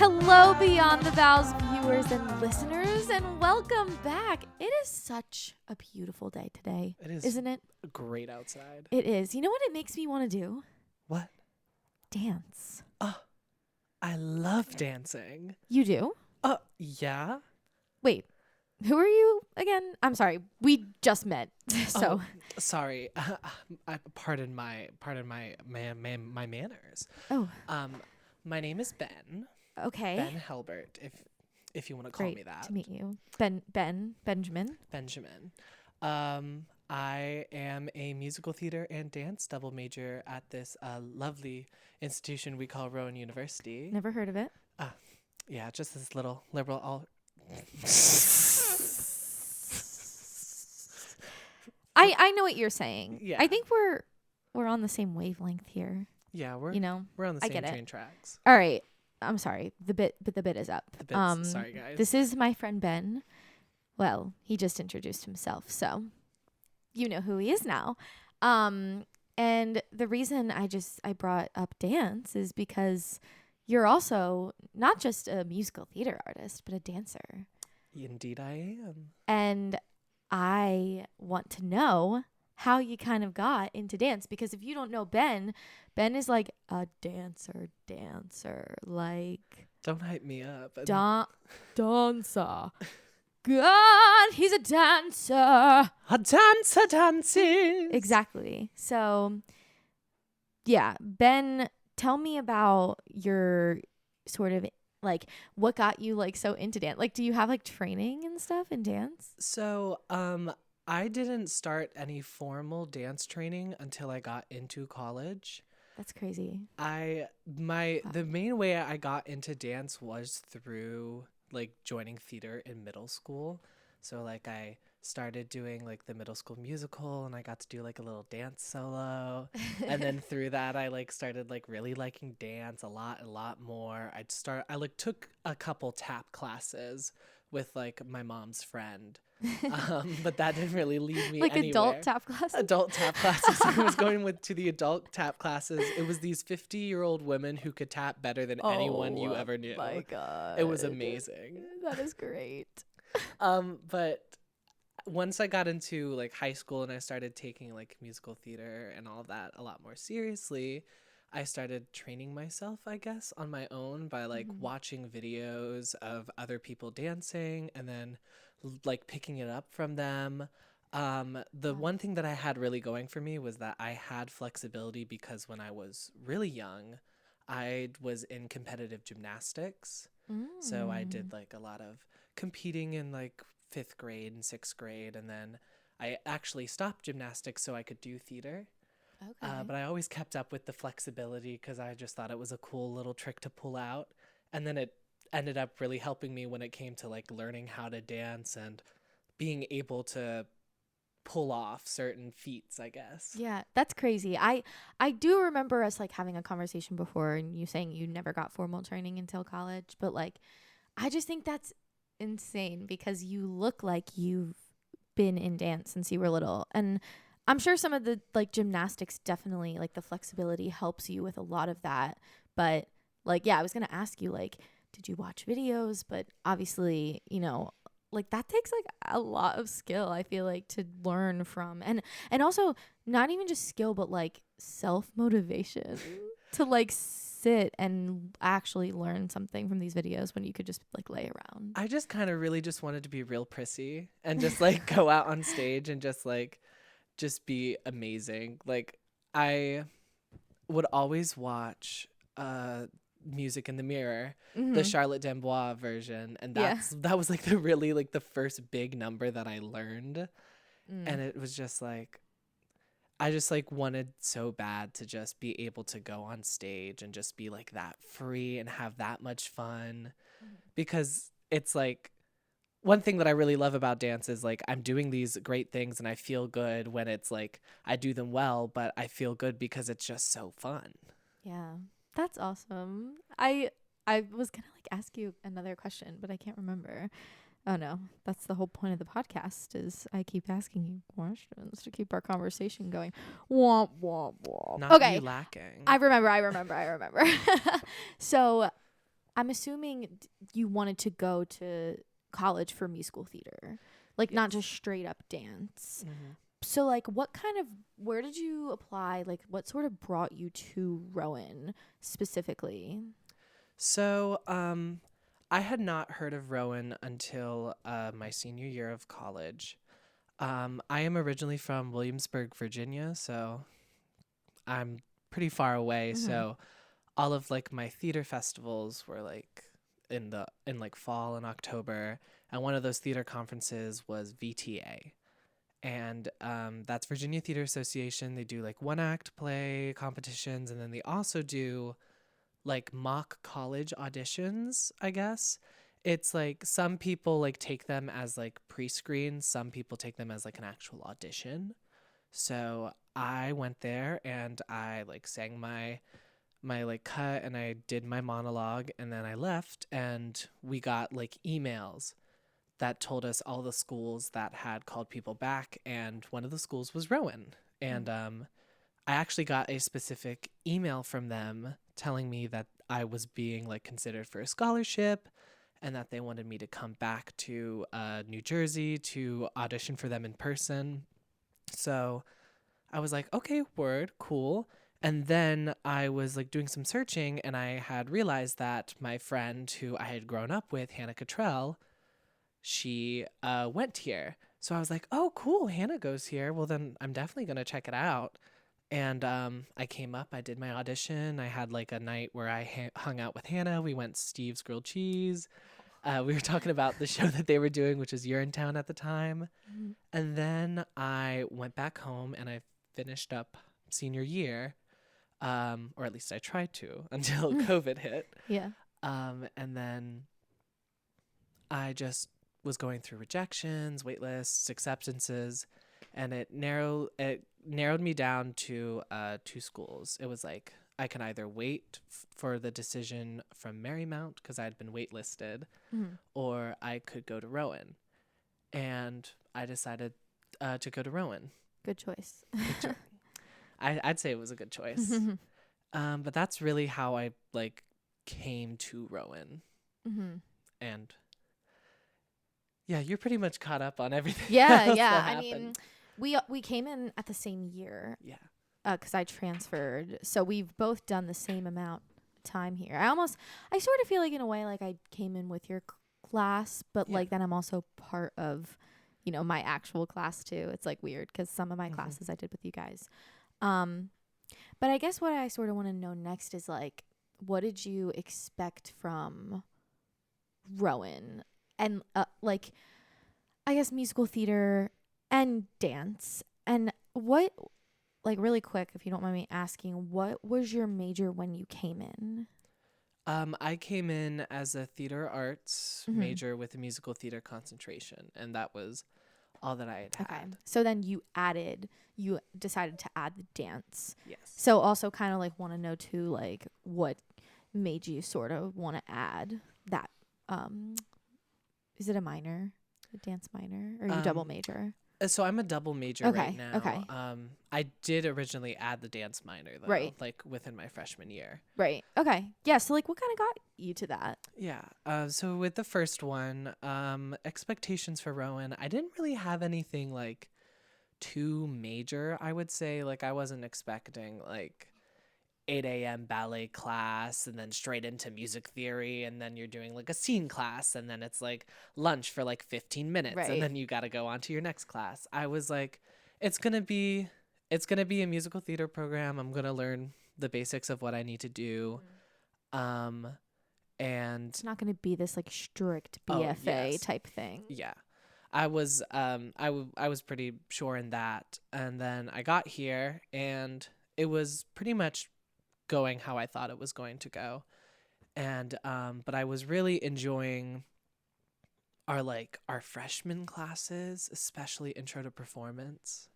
Hello, Beyond the Vows viewers and listeners, and welcome back. It is such a beautiful day today, isn't it? Great outside. It is. You know what it makes me want to do? What? Dance. Oh, I love dancing. You do? Yeah. Wait, who are you again? I'm sorry. We just met. So sorry. Pardon my manners. Oh. My name is Ben. Okay. Ben Helbert, if you want to call me that. Great to meet you. Benjamin. Benjamin. I am a musical theater and dance double major at this lovely institution we call Rowan University. Never heard of it. Yeah, just this little liberal I know what you're saying. Yeah. I think we're on the same wavelength here. Yeah, we're on the same train tracks. All right. I'm sorry. The bit is up. Sorry, guys. This is my friend Ben. Well, he just introduced himself, so you know who he is now. And the reason I brought up dance is because you're also not just a musical theater artist, but a dancer. Indeed I am. And I want to know how you kind of got into dance, because if you don't know Ben is like a dancer, like don't hype me up. Dancer. God, he's a dancer. A dancer dancing. Exactly. So, yeah, Ben, tell me about your sort of like what got you like so into dance. Like, do you have like training and stuff in dance? So, I didn't start any formal dance training until I got into college. That's crazy. The main way I got into dance was through like joining theater in middle school. So like I started doing like the middle school musical, and I got to do like a little dance solo. And then through that I like started like really liking dance a lot more. I like took a couple tap classes with like my mom's friend. But that didn't really lead me like anywhere. Adult tap classes. I was going to the adult tap classes. It was these 50-year-old women who could tap better than anyone you ever knew. My God. It was amazing. That is great. But once I got into like high school and I started taking like musical theater and all of that a lot more seriously, I started training myself, I guess, on my own by like watching videos of other people dancing and then like picking it up from them. The one thing that I had really going for me was that I had flexibility, because when I was really young, I was in competitive gymnastics. So I did like a lot of competing in like 5th grade and 6th grade, and then I actually stopped gymnastics so I could do theater. Okay. But I always kept up with the flexibility because I just thought it was a cool little trick to pull out. And then it ended up really helping me when it came to like learning how to dance and being able to pull off certain feats, I guess. Yeah, that's crazy. I do remember us like having a conversation before and you saying you never got formal training until college, but like I just think that's insane because you look like you've been in dance since you were little. And I'm sure some of the like gymnastics definitely like the flexibility helps you with a lot of that. But like, yeah, I was going to ask you like, did you watch videos? But obviously, you know, like that takes like a lot of skill, I feel like, to learn from. And also not even just skill, but like self-motivation to like sit and actually learn something from these videos when you could just like lay around. I just kind of really just wanted to be real prissy and just like go out on stage and just be amazing. Like I would always watch Music in the Mirror, the Charlotte Dambois version, and that was like the first big number that I learned. And it was just like I just like wanted so bad to just be able to go on stage and just be like that free and have that much fun, because it's like one thing that I really love about dance is like I'm doing these great things and I feel good when it's like I do them well, but I feel good because it's just so fun. Yeah, that's awesome. I was gonna like ask you another question, but I can't remember. Oh no, that's the whole point of the podcast is I keep asking you questions to keep our conversation going. Womp womp womp. Not okay, you lacking. I remember. So I'm assuming you wanted to go to college for musical theater, like not just straight up dance. Mm-hmm. So like where did you apply? Like what sort of brought you to Rowan specifically? So, I had not heard of Rowan until my senior year of college. I am originally from Williamsburg, Virginia, so I'm pretty far away. Mm-hmm. So all of like my theater festivals were like in like fall and October, and one of those theater conferences was VTA. And that's Virginia Theater Association. They do like one act play competitions, and then they also do like mock college auditions, I guess. It's like some people like take them as like pre-screen, some people take them as like an actual audition. So I went there and I like sang my like cut and I did my monologue, and then I left and we got like emails that told us all the schools that had called people back, and one of the schools was Rowan. And I actually got a specific email from them telling me that I was being like considered for a scholarship and that they wanted me to come back to New Jersey to audition for them in person. So I was like, okay, word, cool. And then I was like doing some searching, and I had realized that my friend who I had grown up with, Hannah Cottrell, she went here. So I was like, oh, cool, Hannah goes here. Well, then I'm definitely going to check it out. And I came up, I did my audition. I had like a night where I hung out with Hannah. We went to Steve's Grilled Cheese. We were talking about the show that they were doing, which was Urinetown at the time. Mm-hmm. And then I went back home and I finished up senior year, or at least I tried to until COVID hit. Yeah. And then I just was going through rejections, wait lists, acceptances, and it narrowed me down to two schools. It was like I can either wait for the decision from Marymount because I had been waitlisted, or I could go to Rowan. And I decided to go to Rowan. Good choice. I'd say it was a good choice. But that's really how I like came to Rowan. Mm-hmm. And yeah, you're pretty much caught up on everything. Yeah, else yeah. that I happened. mean, we came in at the same year. Yeah. Because I transferred, so we've both done the same amount of time here. I sort of feel like in a way like I came in with your class, but like then I'm also part of, my actual class too. It's like weird because some of my classes I did with you guys. But I guess what I sort of want to know next is like, what did you expect from Rowan and like, I guess musical theater and dance, and what, like really quick, if you don't mind me asking, what was your major when you came in? I came in as a theater arts major with a musical theater concentration, and that was all that I had had. So then you decided to add the dance. Yes. So also kind of like want to know too, like what made you sort of want to add that, is it a minor, a dance minor, or you double major? So I'm a double major right now. Okay. I did originally add the dance minor though, right, like within my freshman year. Right. Okay. Yeah. So like, what kind of got you to that? Yeah. So with the first one, expectations for Rowan, I didn't really have anything like too major. I would say like I wasn't expecting like 8 a.m. ballet class and then straight into music theory, and then you're doing like a scene class, and then it's like lunch for like 15 minutes, and then you got to go on to your next class. I was like, it's gonna be a musical theater program. I'm gonna learn the basics of what I need to do, and it's not gonna be this like strict BFA type thing. Yeah. I was I was pretty sure in that, and then I got here and it was pretty much going how I thought it was going to go. And but I was really enjoying our freshman classes, especially intro to performance.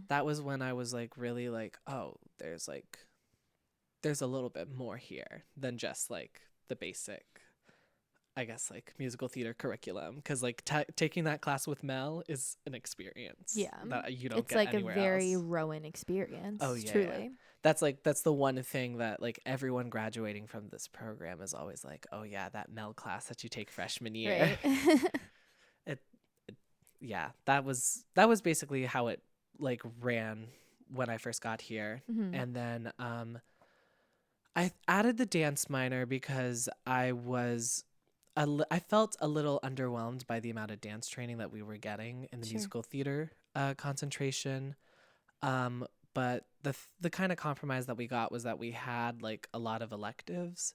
That was when I was like really like, oh, there's a little bit more here than just like the basic I guess like musical theater curriculum, because like taking that class with Mel is an experience Yeah. that you don't It's get like a anywhere very else. Rowan experience. Oh yeah, yeah. Truly. That's the one thing that like everyone graduating from this program is always like, oh yeah, that Mel class that you take freshman year. Right. it, it yeah, that was basically how it like ran when I first got here. Mm-hmm. And then I added the dance minor because I felt a little underwhelmed by the amount of dance training that we were getting in the Sure. musical theater concentration. Um, but the kind of compromise that we got was that we had like a lot of electives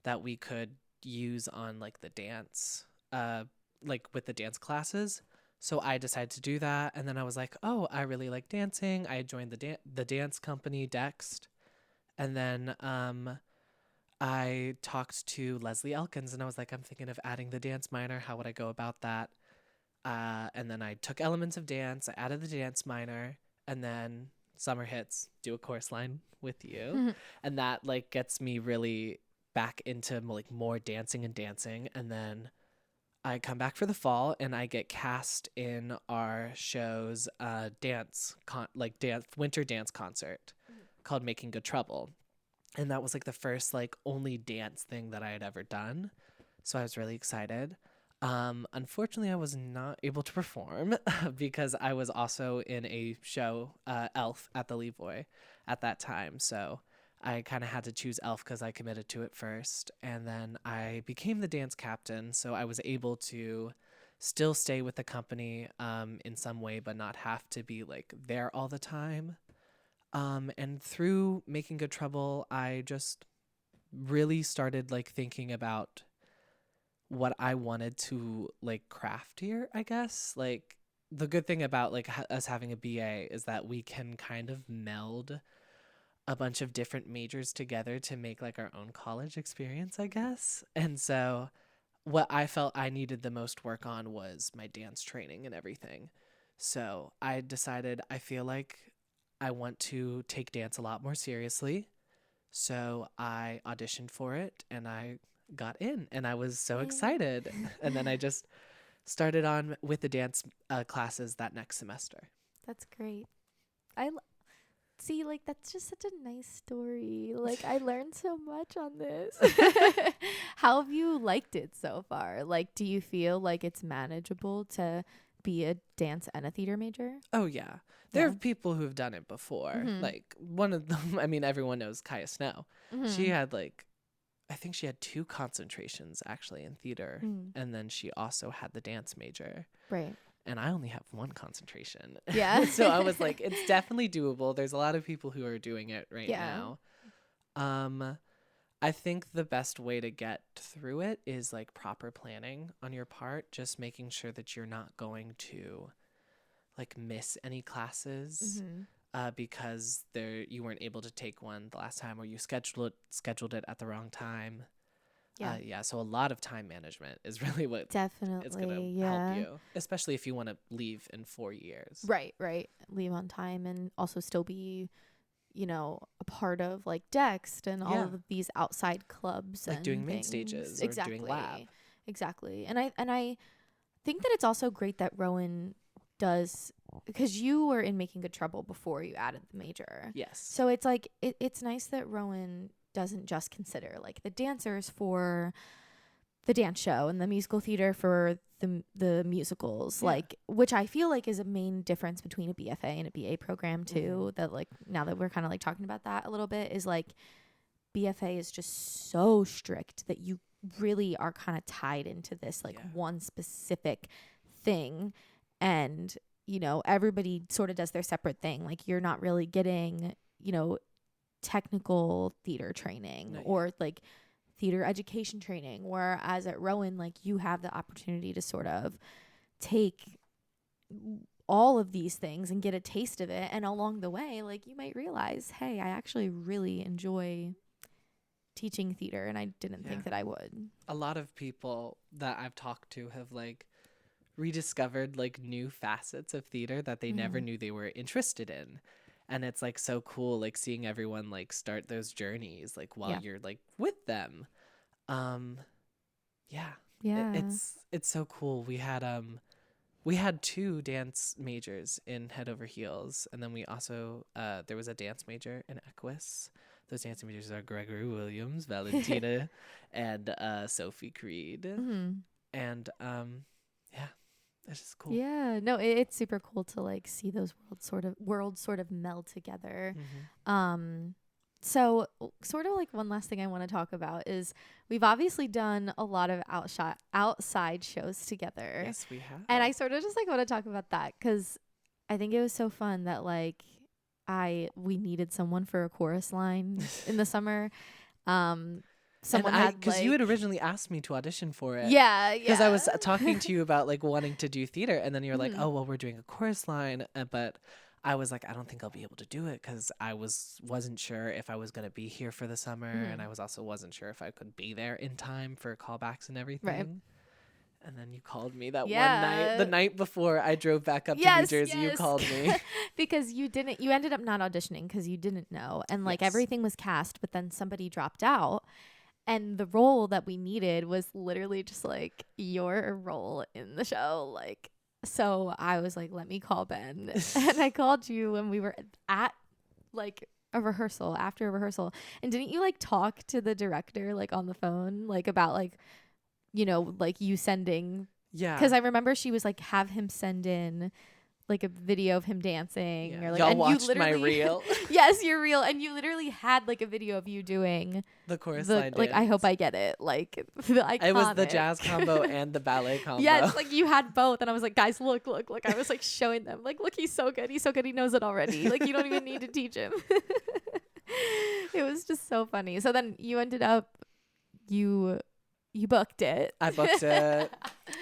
that we could use on like the dance, like with the dance classes. So I decided to do that, and then I was like, "Oh, I really like dancing." I joined the dance company Dext, and then I talked to Leslie Elkins, and I was like, "I'm thinking of adding the dance minor. How would I go about that?" And then I took elements of dance. I added the dance minor, and then summer hits. Do a chorus line with you, and that like gets me really back into like more dancing and dancing. And then I come back for the fall, and I get cast in our show's dance winter dance concert called Making Good Trouble, and that was like the first like only dance thing that I had ever done. So I was really excited. Unfortunately, I was not able to perform because I was also in a show, Elf, at the Levoy at that time. So I kind of had to choose Elf because I committed to it first. And then I became the dance captain. So I was able to still stay with the company in some way, but not have to be like there all the time. And through Making Good Trouble, I just really started like thinking about what I wanted to like craft here, I guess. Like the good thing about like us having a BA is that we can kind of meld a bunch of different majors together to make like our own college experience, I guess. And so what I felt I needed the most work on was my dance training and everything. So I decided I feel like I want to take dance a lot more seriously. So I auditioned for it and I got in and I was so Yay. excited. And then I just started on with the dance classes that next semester. That's great. See, like, that's just such a nice story. Like, I learned so much on this. How have you liked it so far? Like, do you feel like it's manageable to be a dance and a theater major? Oh, yeah. There Yeah. are people who have done it before. Mm-hmm. Like one of them, I mean, everyone knows Kaya Snow. She Mm-hmm. had like, I think she had 2 concentrations actually in theater. Mm. And then she also had the dance major. Right. And I only have 1 concentration. Yeah. So I was like, it's definitely doable. There's a lot of people who are doing it right Yeah. now. I think the best way to get through it is like proper planning on your part, just making sure that you're not going to like miss any classes Mm-hmm. because you weren't able to take one the last time or you scheduled it at the wrong time. Yeah. Yeah, so a lot of time management is really what is going Definitely. to help Yeah. you, especially if you want to leave in 4 years. Right. Right. Leave on time and also still be, a part of like Dext and all Yeah. of these outside clubs Like and doing main things. stages or Exactly. doing lab. Exactly. And I think that it's also great that Rowan does, because you were in Making Good Trouble before you added the major. Yes. So it's like it's nice that Rowan doesn't just consider like the dancers for the dance show and the musical theater for the musicals, Yeah. like, which I feel like is a main difference between a BFA and a BA program too. That like now that we're kind of like talking about that a little bit, is like BFA is just so strict that you really are kind of tied into this like one specific thing, and everybody sort of does their separate thing. Like you're not really getting technical theater training or like theater education training, whereas at Rowan, like, you have the opportunity to sort of take all of these things and get a taste of it, and along the way, like, you might realize, hey, I actually really enjoy teaching theater and I didn't think that I would. A lot of people that I've talked to have like rediscovered like new facets of theater that they never knew they were interested in. And it's like so cool, like seeing everyone like start those journeys like while you're like with them. Yeah, Yeah. It's so cool. We had 2 dance majors in Head Over Heels, and then we also there was a dance major in Equus. Those dance majors are Gregory Williams, Valentina, and Sophie Creed. Mm-hmm. And yeah, it's just cool. Yeah, no, it's super cool to like see those worlds sort of meld together. So sort of like one last thing I want to talk about is we've obviously done a lot of outside shows together. Yes, we have. And I sort of just like want to talk about that because I think it was so fun that like we needed someone for a chorus line in the summer. Someone had because like, you had originally asked me to audition for it. yeah, Because I was talking to you about like wanting to do theater, and then you're like, Mhm. oh well, we're doing a chorus line, but I was like, I don't think I'll be able to do it because I wasn't sure if I was gonna be here for the summer, and I was also wasn't sure if I could be there in time for callbacks and everything. Right. And then you called me that one Yeah. night, the night before I drove back up to New Yes, Jersey. You yes. called me. because you ended up not auditioning because you didn't know, and like Yes. everything was cast, but then somebody dropped out, and the role that we needed was literally just like your role in the show. Like, so I was like, let me call Ben. And I called you when we were at like a rehearsal, after a rehearsal. And didn't you like talk to the director like on the phone, like about like, you know, like you sending, Yeah. because I remember she was like, have him send in like a video of him dancing, Yeah. or like, Y'all and you watched my literally reel. yes, you're real, and you literally had like a video of you doing The chorus the line like dance. I hope I get it, like the iconic. It was the jazz combo and the ballet combo. Yes, like you had both, and I was like, guys, look. I was like showing them, like, look, he's so good, he knows it already. Like, you don't even need to teach him. It was just so funny. So then you ended up, you booked it. I booked it.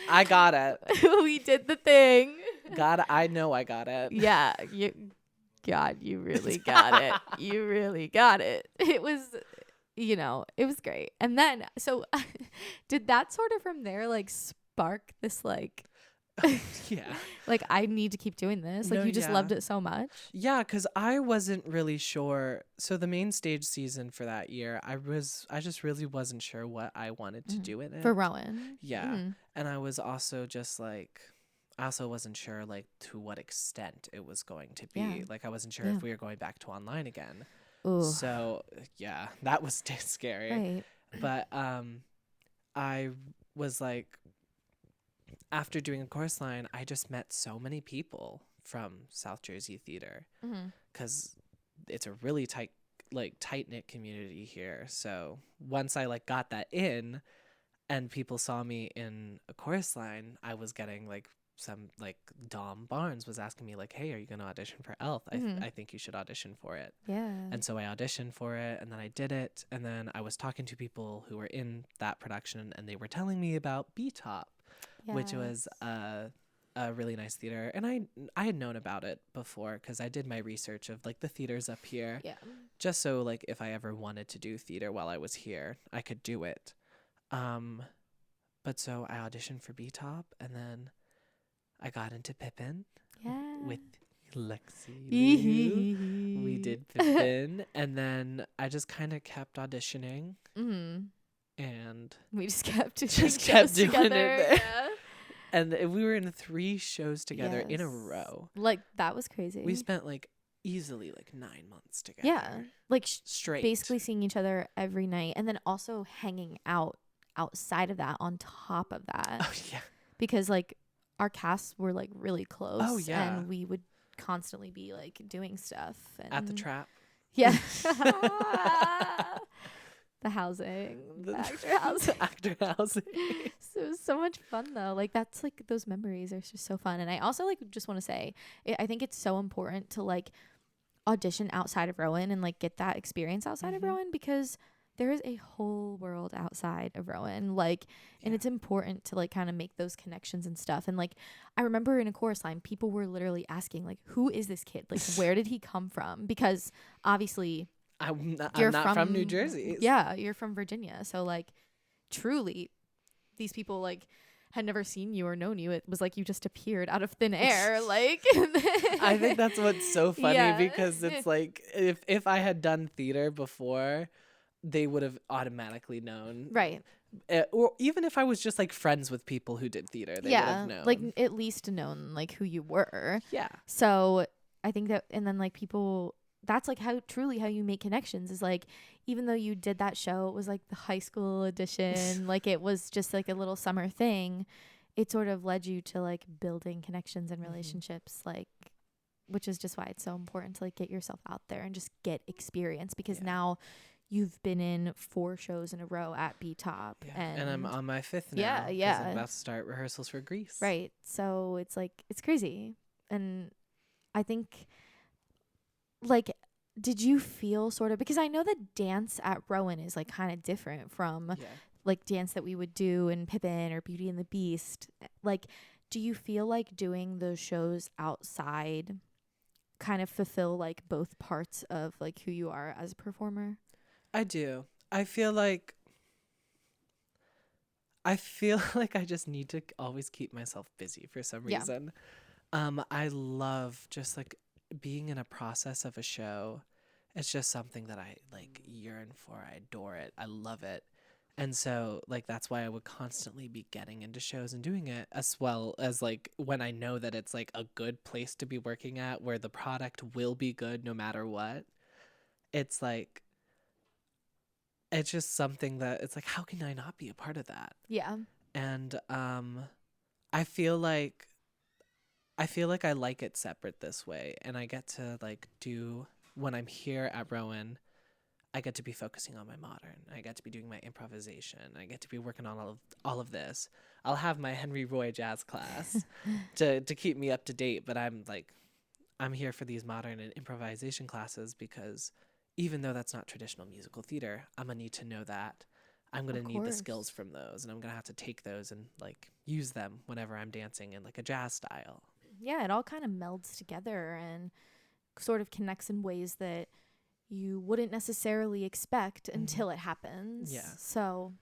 I got it. We did the thing. Got it. I know I got it. Yeah, you really got it. You really got it. It was, it was great. And then, so did that sort of from there like spark this like, Yeah. like I need to keep doing this? Like No, you just yeah. loved it so much? Yeah, because I wasn't really sure. So the main stage season for that year, I just really wasn't sure what I wanted to do in it. For Rowan. Yeah. Mhm. And I was also just like, I also wasn't sure like to what extent it was going to be. Yeah. Like I wasn't sure Yeah. if we were going back to online again. Ooh. So yeah, that was scary. Right. But I was like, after doing a chorus line, I just met so many people from South Jersey theater because it's a really tight knit community here. So once I like got that in, and people saw me in a chorus line, I was getting like some like Dom Barnes was asking me like, hey, are you gonna audition for Elf? I think you should audition for it. Yeah. And so I auditioned for it, and then I did it, and then I was talking to people who were in that production, and they were telling me about B-Top, which was a really nice theater. And I had known about it before because I did my research of like the theaters up here. Yeah. Just so like if I ever wanted to do theater while I was here, I could do it. But so I auditioned for B-Top, and then I got into Pippin with Lexi. Liu. We did Pippin, and then I just kind of kept auditioning. And we just kept doing doing together. it. Yeah. And we were in 3 shows together in a row. Like that was crazy. We spent like easily like 9 months together. Yeah, like straight. basically seeing each other every night, and then also hanging out outside of that on top of that. Oh yeah. Because like our casts were like really close. Oh, yeah. And we would constantly be like doing stuff At the trap. Yeah. The housing. The actor housing. Actor housing. So it was so much fun though. Like that's like those memories are just so fun. And I also like just want to say I think it's so important to like audition outside of Rowan and like get that experience outside of Rowan, because there is a whole world outside of Rowan, like, and it's important to like kind of make those connections and stuff. And like, I remember in a chorus line, people were literally asking like, who is this kid? Like, where did he come from? Because obviously I'm not from New Jersey. Yeah, you're from Virginia. So like, truly, these people like had never seen you or known you. It was like you just appeared out of thin air. Like, I think that's what's so funny, Yeah. because it's like if I had done theater before, they would have automatically known. Right. or even if I was just like friends with people who did theater, they would have known. like at least known like who you were. Yeah. So I think that, and then like people, that's like how truly how you make connections is like, even though you did that show, it was like the high school edition, like it was just like a little summer thing. It sort of led you to like building connections and relationships, like, which is just why it's so important to like get yourself out there and just get experience, because now you've been in 4 shows in a row at B-Top. Yeah. And I'm on my 5th now. Yeah, yeah. I'm about to start rehearsals for Grease. Right. So it's like, it's crazy. And I think, like, did you feel sort of, because I know that dance at Rowan is like kind of different from like dance that we would do in Pippin or Beauty and the Beast. Like, do you feel like doing those shows outside kind of fulfill like both parts of like who you are as a performer? I do. I feel like I just need to always keep myself busy for some reason. I love just like being in a process of a show. It's just something that I like yearn for. I adore it. I love it. And so like that's why I would constantly be getting into shows and doing it, as well as like when I know that it's like a good place to be working at, where the product will be good no matter what. It's like, it's just something that it's like, how can I not be a part of that? Yeah. And I feel like I like it separate this way, and I get to like do, when I'm here at Rowan, I get to be focusing on my modern. I get to be doing my improvisation. I get to be working on all of this. I'll have my Henry Roy jazz class to keep me up to date, but I'm here for these modern and improvisation classes, because even though that's not traditional musical theater, I'm going to need to know that. I'm going to need the skills from those, and I'm going to have to take those and like use them whenever I'm dancing in like a jazz style. Yeah, it all kind of melds together and sort of connects in ways that you wouldn't necessarily expect until it happens. Yeah. So,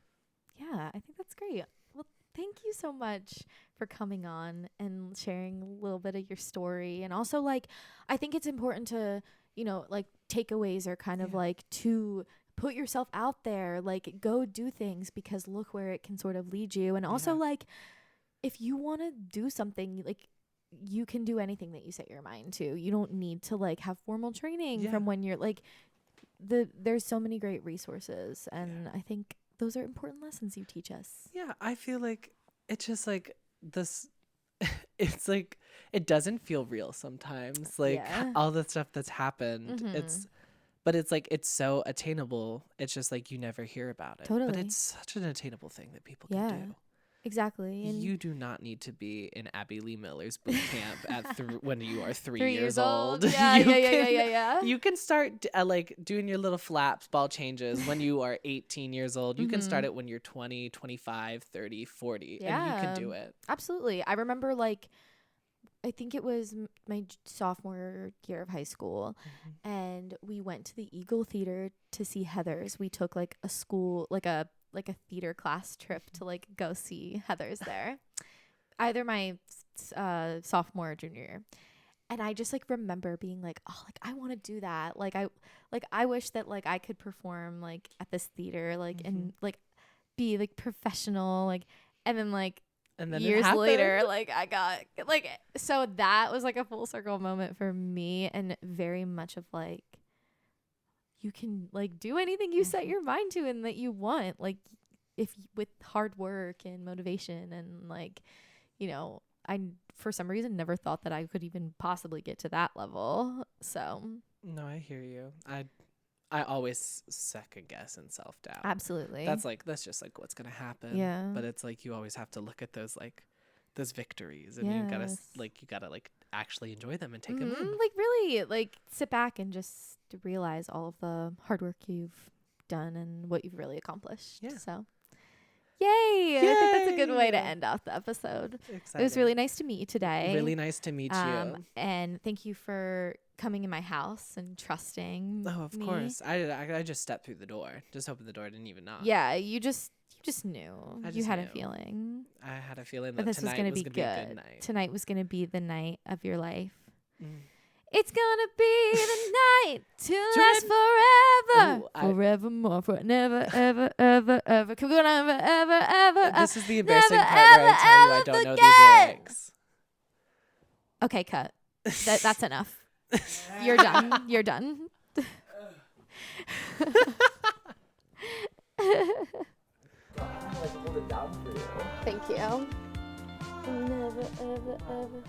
yeah, I think that's great. Well, thank you so much for coming on and sharing a little bit of your story. And also, like, I think it's important to, you know, like, takeaways are kind of like to put yourself out there, like, go do things, because look where it can sort of lead you. And also, like, if you want to do something, like, you can do anything that you set your mind to. You don't need to like have formal training from when you're like, there's so many great resources, and I think those are important lessons you teach us. Yeah, I feel like it's just like this it's like it doesn't feel real sometimes, like all the stuff that's happened. But it's like it's so attainable. It's just like you never hear about it. Totally. But it's such an attainable thing that people can do. Exactly. And you do not need to be in Abby Lee Miller's boot camp at when you are 3 years old. Yeah. You can start like doing your little flaps, ball changes when you are 18 years old. You can start it when you're 20, 25, 30, 40, and you can do it. Absolutely. I remember like, I think it was my sophomore year of high school, and we went to the Eagle Theater to see Heathers. We took like a school, like a theater class trip to like go see Heathers there, either my sophomore or junior year. And I just like remember being like, oh, like I want to do that. Like I wish that like I could perform like at this theater, like and like be like professional, like, and then years later, like I got like, so that was like a full circle moment for me, and very much of like, you can like do anything you set your mind to and that you want, like if with hard work and motivation. And like, you know, I for some reason never thought that I could even possibly get to that level. So no, I hear you. I always second guess and self-doubt. Absolutely. That's just like what's gonna happen. Yeah. But it's like you always have to look at those victories, and you gotta actually enjoy them and take them in. Like really like sit back and just realize all of the hard work you've done and what you've really accomplished. Yeah. So Yay! I think that's a good way to end off the episode. Exciting. It was really nice to meet you today. Really nice to meet you. And thank you for coming in my house and trusting me. Oh, of course. I just stepped through the door, just hoping the door didn't even knock. Yeah, you just knew. You had a feeling. I had a feeling that this tonight was going to be a good night. Tonight was going to be the night of your life. It's gonna be the night to last forever. Ooh, Forevermore, for never, ever, ever, ever. Can we go never, ever, ever? This is the embarrassing never, part where I ever, tell you I ever don't know forget. these lyrics. Okay, cut. That's enough. You're done. You're done. Hold it down for you. Thank you. Never, ever, ever.